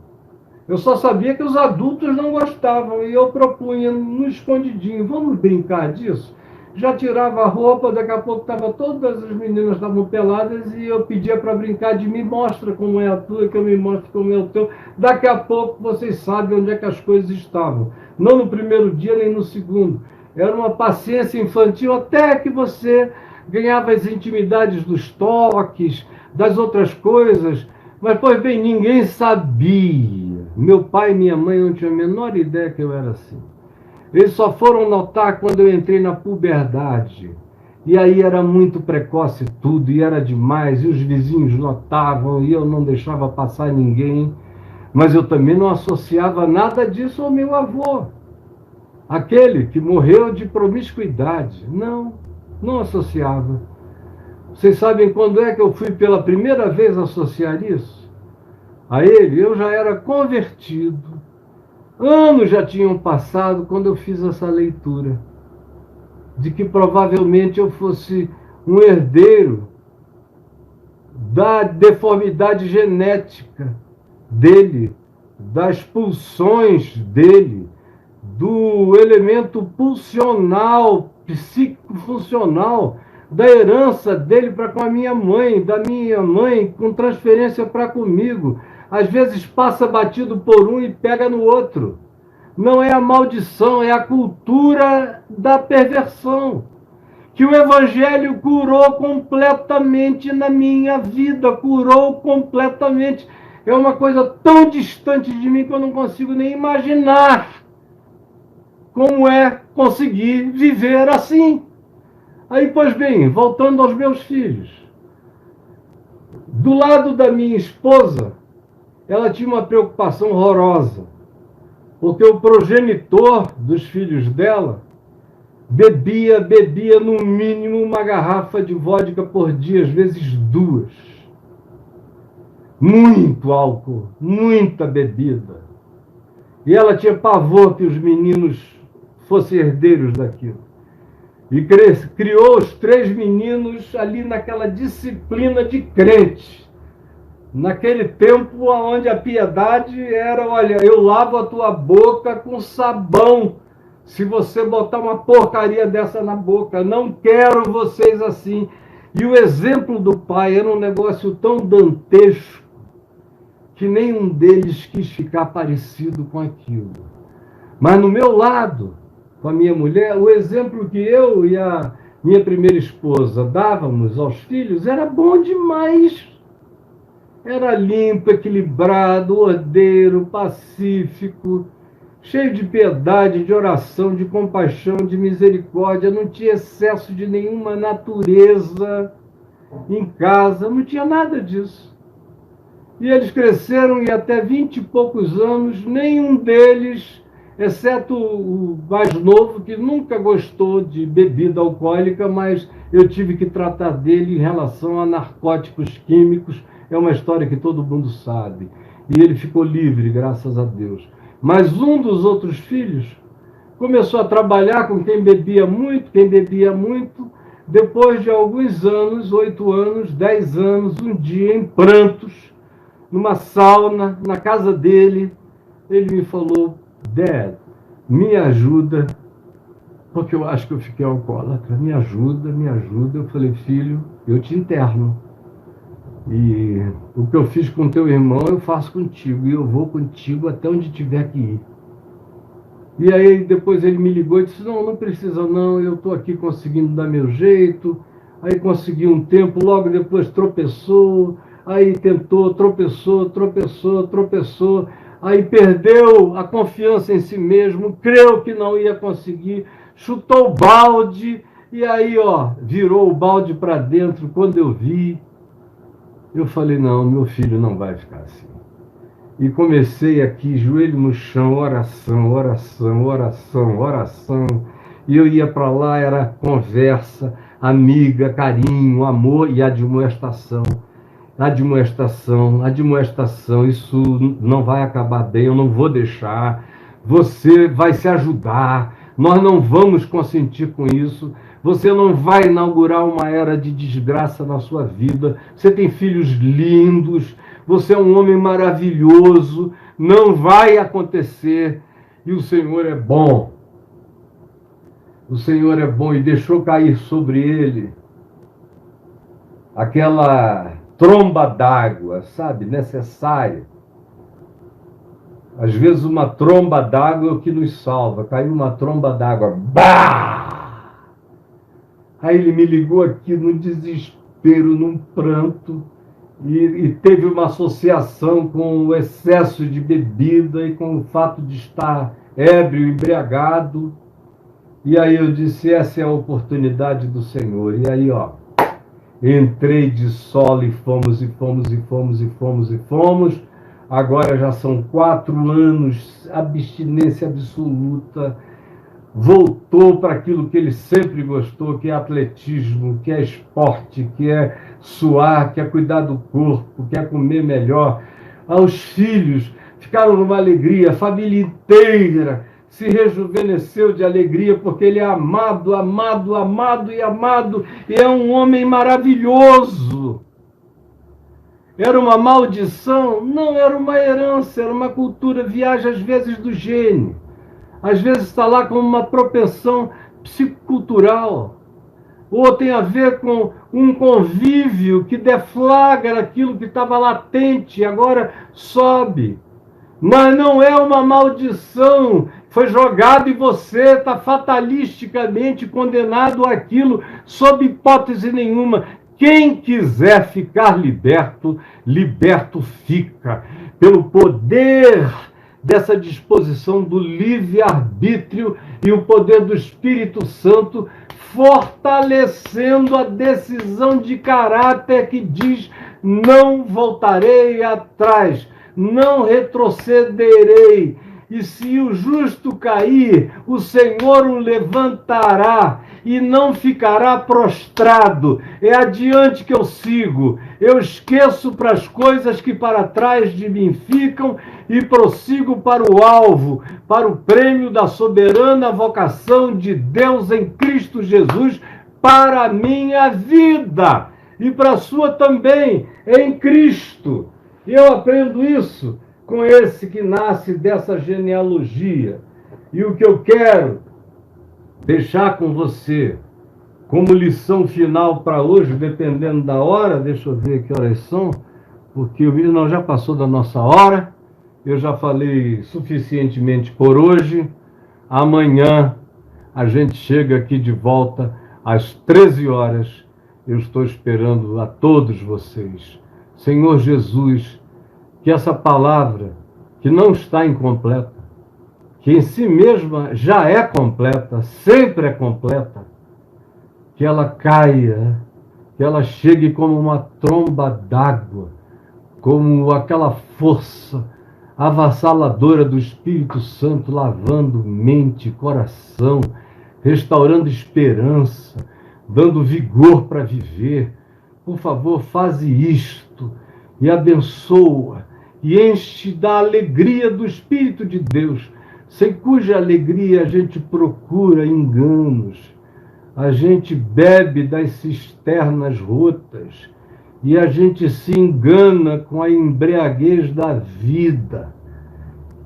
Eu só sabia que os adultos não gostavam, e eu propunha no escondidinho, vamos brincar disso? Já tirava a roupa, daqui a pouco todas as meninas estavam peladas e eu pedia para brincar de me mostra como é a tua, que eu me mostro como é o teu. Daqui a pouco vocês sabem onde é que as coisas estavam. Não no primeiro dia nem no segundo. Era uma paciência infantil até que você ganhava as intimidades dos toques, das outras coisas. Mas, pois bem, ninguém sabia. Meu pai e minha mãe não tinham a menor ideia que eu era assim. Eles só foram notar quando eu entrei na puberdade. E aí era muito precoce tudo, e era demais, e os vizinhos notavam, e eu não deixava passar ninguém. Mas eu também não associava nada disso ao meu avô, aquele que morreu de promiscuidade. Não, não associava. Vocês sabem quando é que eu fui pela primeira vez associar isso? A ele, eu já era convertido. Anos já tinham passado quando eu fiz essa leitura, de que provavelmente eu fosse um herdeiro da deformidade genética dele, das pulsões dele, do elemento pulsional, psicofuncional, da herança dele para com a minha mãe, da minha mãe com transferência para comigo. Às vezes passa batido por um e pega no outro. Não é a maldição, é a cultura da perversão, que o Evangelho curou completamente na minha vida, curou completamente. É uma coisa tão distante de mim que eu não consigo nem imaginar como é conseguir viver assim. Aí, pois bem, voltando aos meus filhos. Do lado da minha esposa, ela tinha uma preocupação horrorosa, porque o progenitor dos filhos dela bebia no mínimo uma garrafa de vodka por dia, às vezes 2. Muito álcool, muita bebida. E ela tinha pavor que os meninos fossem herdeiros daquilo. E criou os 3 meninos ali naquela disciplina de crente. Naquele tempo onde a piedade era, olha, eu lavo a tua boca com sabão se você botar uma porcaria dessa na boca. Não quero vocês assim. E o exemplo do pai era um negócio tão dantesco que nenhum deles quis ficar parecido com aquilo. Mas no meu lado, com a minha mulher, o exemplo que eu e a minha primeira esposa dávamos aos filhos era bom demais. Era limpo, equilibrado, ordeiro, pacífico, cheio de piedade, de oração, de compaixão, de misericórdia. Não tinha excesso de nenhuma natureza em casa, não tinha nada disso. E eles cresceram e até 20 e poucos anos, nenhum deles, exceto o mais novo, que nunca gostou de bebida alcoólica, mas eu tive que tratar dele em relação a narcóticos químicos. É uma história que todo mundo sabe. E ele ficou livre, graças a Deus. Mas um dos outros filhos começou a trabalhar com quem bebia muito. Depois de alguns anos, 8 anos, 10 anos, um dia em prantos, numa sauna, na casa dele, ele me falou: Dad, me ajuda, porque eu acho que eu fiquei alcoólatra, me ajuda, me ajuda. Eu falei: filho, eu te interno. E o que eu fiz com teu irmão, eu faço contigo, e eu vou contigo até onde tiver que ir. E aí depois ele me ligou e disse: não, não precisa não, eu estou aqui conseguindo dar meu jeito. Aí consegui um tempo, logo depois tropeçou, aí tentou, tropeçou, tropeçou, tropeçou, aí perdeu a confiança em si mesmo, creu que não ia conseguir, chutou o balde, e aí, ó, virou o balde para dentro. Quando eu vi, eu falei: não, meu filho não vai ficar assim. E comecei aqui, joelho no chão, oração, oração, oração, oração. E eu ia para lá, era conversa, amiga, carinho, amor e admoestação. Admoestação, admoestação. Isso não vai acabar bem, eu não vou deixar. Você vai se ajudar. Nós não vamos consentir com isso. Você não vai inaugurar uma era de desgraça na sua vida. Você tem filhos lindos. Você é um homem maravilhoso. Não vai acontecer. E o Senhor é bom. O Senhor é bom, e deixou cair sobre ele aquela tromba d'água, sabe, necessária. Às vezes uma tromba d'água é o que nos salva. Caiu uma tromba d'água. Bah! Aí ele me ligou aqui num desespero, num pranto, e teve uma associação com o excesso de bebida e com o fato de estar ébrio, embriagado. E aí eu disse: essa é a oportunidade do Senhor. E aí, ó, entrei de solo e fomos, e fomos, e fomos, e fomos, e fomos. Agora já são 4 anos, abstinência absoluta. Voltou para aquilo que ele sempre gostou, que é atletismo, que é esporte, que é suar, que é cuidar do corpo, que é comer melhor. Os filhos ficaram numa alegria, a família inteira se rejuvenesceu de alegria, porque ele é amado, amado, amado e amado, e é um homem maravilhoso. Era uma maldição? Não, era uma herança, era uma cultura, viaja às vezes do gene. Às vezes está lá com uma propensão psicocultural, ou tem a ver com um convívio que deflagra aquilo que estava latente e agora sobe. Mas não é uma maldição, foi jogado e você está fatalisticamente condenado àquilo, sob hipótese nenhuma. Quem quiser ficar liberto, liberto fica, pelo poder dessa disposição do livre-arbítrio e o poder do Espírito Santo, fortalecendo a decisão de caráter que diz: não voltarei atrás, não retrocederei. E se o justo cair, o Senhor o levantará e não ficará prostrado. É adiante que eu sigo. Eu esqueço para as coisas que para trás de mim ficam e prossigo para o alvo, para o prêmio da soberana vocação de Deus em Cristo Jesus para a minha vida e para a sua também, em Cristo. E eu aprendo isso com esse que nasce dessa genealogia. E o que eu quero deixar com você como lição final para hoje, dependendo da hora, deixa eu ver que horas são, porque não, já passou da nossa hora, eu já falei suficientemente por hoje. Amanhã a gente chega aqui de volta às 13 horas. Eu estou esperando a todos vocês. Senhor Jesus, que essa palavra, que não está incompleta, que em si mesma já é completa, sempre é completa, que ela caia, que ela chegue como uma tromba d'água, como aquela força avassaladora do Espírito Santo, lavando mente, coração, restaurando esperança, dando vigor para viver. Por favor, faze isto e abençoa e enche da alegria do Espírito de Deus, sem cuja alegria a gente procura enganos, a gente bebe das cisternas rotas e a gente se engana com a embriaguez da vida,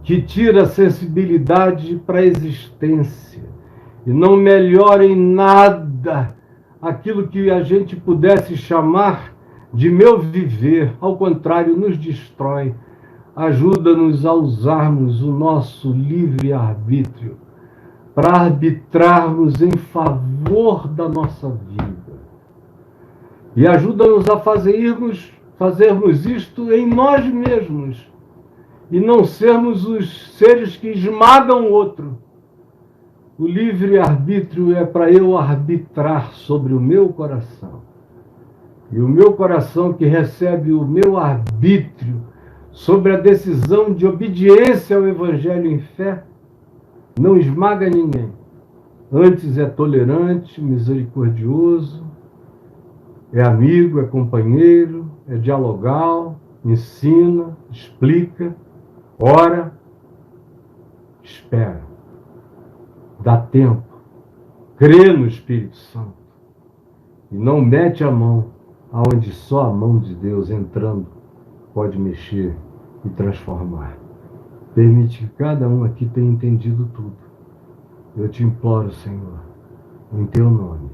que tira a sensibilidade para a existência e não melhora em nada aquilo que a gente pudesse chamar de meu viver. Ao contrário, nos destrói. Ajuda-nos a usarmos o nosso livre-arbítrio para arbitrarmos em favor da nossa vida. E ajuda-nos a fazermos isto em nós mesmos e não sermos os seres que esmagam o outro. O livre-arbítrio é para eu arbitrar sobre o meu coração. E o meu coração, que recebe o meu arbítrio sobre a decisão de obediência ao Evangelho em fé, não esmaga ninguém. Antes é tolerante, misericordioso, é amigo, é companheiro, é dialogal, ensina, explica, ora, espera, dá tempo, crê no Espírito Santo e não mete a mão aonde só a mão de Deus entrando pode mexer e transformar. Permite que cada um aqui tenha entendido tudo. Eu te imploro, Senhor, em teu nome.